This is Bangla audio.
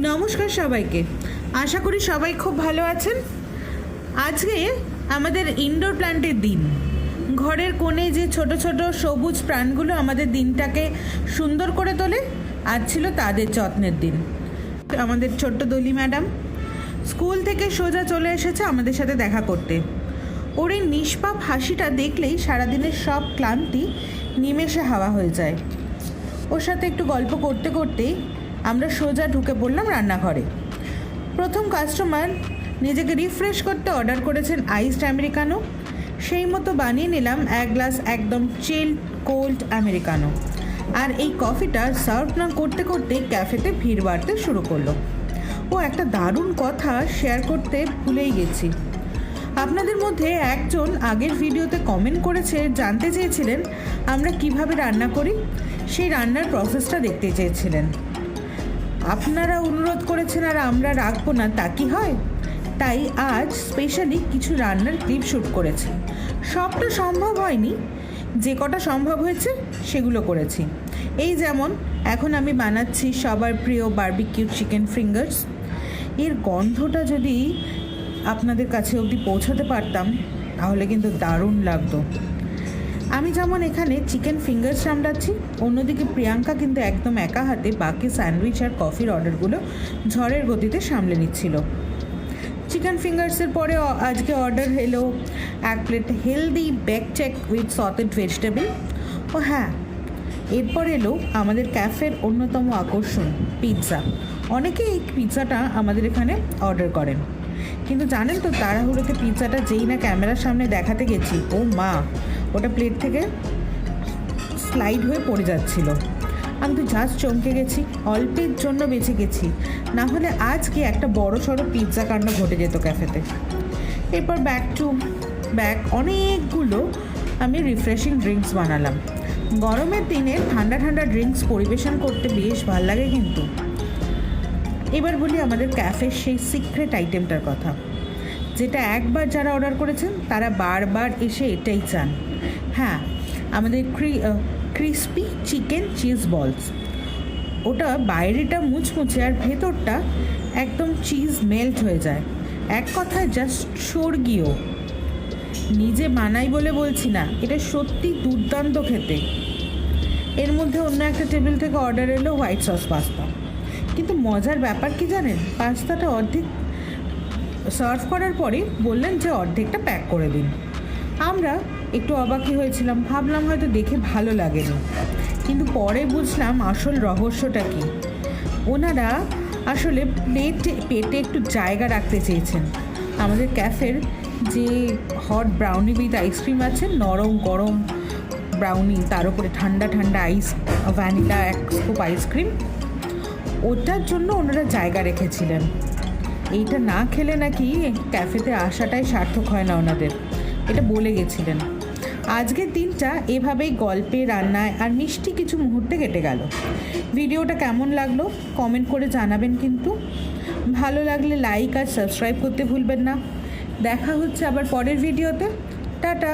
নমস্কার সবাইকে, আশা করি সবাই খুব ভালো আছেন। আজকে আমাদের ইনডোর প্ল্যান্টের দিন। ঘরের কোণে যে ছোট ছোট সবুজ প্রাণগুলো আমাদের দিনটাকে সুন্দর করে তোলে, আজ ছিল তাদের যত্নের দিন। আমাদের ছোট্ট দলি ম্যাডাম স্কুল থেকে সোজা চলে এসেছে আমাদের সাথে দেখা করতে। ওর এই নিষ্পাপ হাসিটা দেখলেই সারাদিনের সব ক্লান্তি নিমেষে হাওয়া হয়ে যায়। ওর সাথে একটু গল্প করতে করতেই আমরা সোজা ঢুকে পড়লাম রান্নাঘরে। প্রথম কাস্টমার নিজেকে রিফ্রেশ করতে অর্ডার করেছেন আইসড আমেরিকানো। সেই মতো বানিয়ে নিলাম এক গ্লাস একদম চিল্ড কোল্ড আমেরিকানো। আর এই কফিটা সার্ভ না করতে করতেই ক্যাফেতে ভিড় বাড়তে শুরু করলো। ও একটা দারুণ কথা শেয়ার করতে ভুলেই গেছি। আপনাদের মধ্যে একজন আগের ভিডিওতে কমেন্ট করেছে, জানতে চেয়েছিলেন আমরা কিভাবে রান্না করি, সেই রান্নার প্রসেসটা দেখতে চেয়েছিলেন। আপনারা অনুরোধ করেছেন আর আমরা রাখবো না তা কি হয়? তাই আজ স্পেশালি কিছু রান্নার ক্লিপ শ্যুট করেছি। সবটা সম্ভব হয়নি, যে কটা সম্ভব হয়েছে সেগুলো করেছি। এই যেমন এখন আমি বানাচ্ছি সবার প্রিয় বারবিকিউ চিকেন ফিঙ্গার্স। এর গন্ধটা যদি আপনাদের কাছে অবধি পৌঁছাতে পারতাম তাহলে কিন্তু দারুণ লাগতো। আমি যেমন এখানে চিকেন ফিঙ্গার্স সামলাচ্ছি, অন্যদিকে প্রিয়াঙ্কা কিন্তু একদম একা হাতে বাকি স্যান্ডউইচ আর কফির অর্ডারগুলো ঝড়ের গতিতে সামলে নিচ্ছিল। চিকেন ফিঙ্গার্সের পরে আজকে অর্ডার এলো এক plate healthy bake chicken with sauteed vegetable. ও হ্যাঁ, এরপর এলো আমাদের ক্যাফের অন্যতম আকর্ষণ পিৎজা। অনেকে এই পিৎজাটা আমাদের এখানে অর্ডার করেন, কিন্তু জানেন তো তাড়াহুড়োতে পিৎজাটা যেই না ক্যামেরার সামনে দেখাতে গেছি, ও মা, ওটা প্লেট থেকে স্লাইড হয়ে পড়ে যাচ্ছিল। আমি তো জাস্ট চমকে গেছি, অল্পের জন্য বেঁচে গেছি, না হলে আজকে একটা বড় সড়ো পিৎজা কাণ্ড ঘটে যেত ক্যাফেতে। এরপর ব্যাক টু ব্যাক অনেকগুলো আমি রিফ্রেশিং ড্রিঙ্কস বানালাম। গরমের দিনে ঠান্ডা ঠান্ডা ড্রিঙ্কস পরিবেশন করতে বেশ ভাল লাগে। কিন্তু এবার বলি আমাদের ক্যাফের সেই সিক্রেট আইটেমটার কথা, যেটা একবার যারা অর্ডার করেছেন তারা বারবার এসে এটাই চান। হ্যাঁ, আমাদের ক্রিসপি চিকেন চিজ বলস। ওটা বাইরেটা মুচমুচে আর ভেতরটা একদম চিজ মেল্ট হয়ে যায়। এক কথায় জাস্ট স্বর্গীয়। নিজে বানাই বলে বলছি না, এটা সত্যি দুর্দান্ত খেতে। এর মধ্যে অন্য একটা টেবিল থেকে অর্ডার এলো হোয়াইট সস পাস্তা। কিন্তু মজার ব্যাপার কি জানেন, পাস্তাটা অর্ধেক সার্ভ করার পরে বললেন যে অর্ধেকটা প্যাক করে দিন। আমরা একটু অবাকই হয়েছিলাম, ভাবলাম হয়তো দেখে ভালো লাগেনি, কিন্তু পরে বুঝলাম আসল রহস্যটা কি। ওনারা আসলে পেটে একটু জায়গা রাখতে চেয়েছেন। আমাদের ক্যাফের যে হট ব্রাউনি উইথ আইসক্রিম আছে, নরম গরম ব্রাউনি, তার উপরে ঠান্ডা ঠান্ডা ভ্যানিলা এক স্কুপ আইসক্রিম, ওটার জন্য ওনারা জায়গা রেখেছিলেন। এইটা না খেলে নাকি ক্যাফেতে আসাটাই সার্থক হয় না ওনাদের, এটা বলে গেছিলেন। আজকের দিনটা এভাবেই গল্পে, রান্নায় আর মিষ্টি কিছু মুহূর্তে কেটে গেল। ভিডিওটা কেমন লাগলো কমেন্ট করে জানাবেন, কিন্তু ভালো লাগলে লাইক আর সাবস্ক্রাইব করতে ভুলবেন না। দেখা হচ্ছে আবার পরের ভিডিওতে। টাটা।